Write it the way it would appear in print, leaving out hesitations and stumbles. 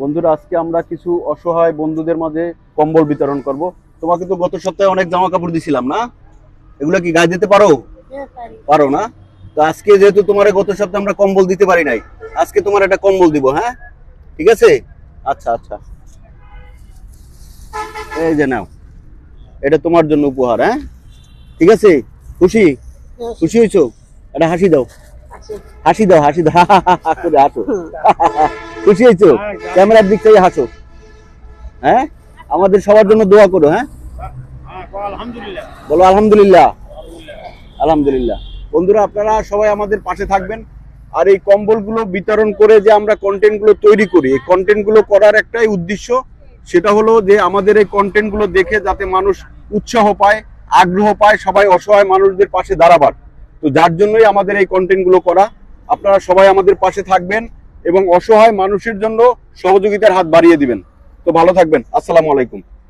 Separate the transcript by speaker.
Speaker 1: বন্ধুরা, আজকে আমরা কিছু অসহায় বন্ধুদের মাঝে কম্বল বিতরণ করব। তোমাকে তো গত সপ্তাহে অনেক জামা কাপড় দিছিলাম না? এগুলা কি গায়ে দিতে পারো? পারো না? তো আজকে যেহেতু তোমার গত সপ্তাহে আমরা কম্বল দিতে পারি নাই, আজকে তোমার একটা কম্বল দিব। হ্যাঁ, ঠিক আছে। আচ্ছা আচ্ছা, এই যে নাও, এটা তোমার জন্য উপহার। হ্যাঁ, ঠিক আছে। খুশি? খুশি হয়েছো? একটা হাসি দাও, হাসি দাও, হাসি দাও, হা হা হা হা করে হাসো। খুশি হয়েছো? ক্যামেরার দিক থেকে হাসো। হ্যাঁ, আমাদের সবার জন্য দোয়া করো। হ্যাঁ, বলো আলহামদুলিল্লাহ। আলহামদুলিল্লাহ। বন্ধুরা, আপনারা সবাই আমাদের পাশে থাকবেন। আর এই কম্বলগুলো বিতরণ করে যে আমরা কন্টেন্টগুলো তৈরি করি, এই কন্টেন্টগুলো করার একটাই উদ্দেশ্য, সেটা হলো যে আমাদের এই কন্টেন্টগুলো দেখে যাতে মানুষ উৎসাহ পায়, আগ্রহ পায়, সবাই অসহায় মানুষদের পাশে দাঁড়াবার। তো যার জন্যই আমাদের এই কন্টেন্টগুলো করা। আপনারা সবাই আমাদের পাশে থাকবেন এবং অসহায় মানুষের জন্য সহযোগিতার হাত বাড়িয়ে দিবেন। তো ভালো থাকবেন। আসসালামু আলাইকুম।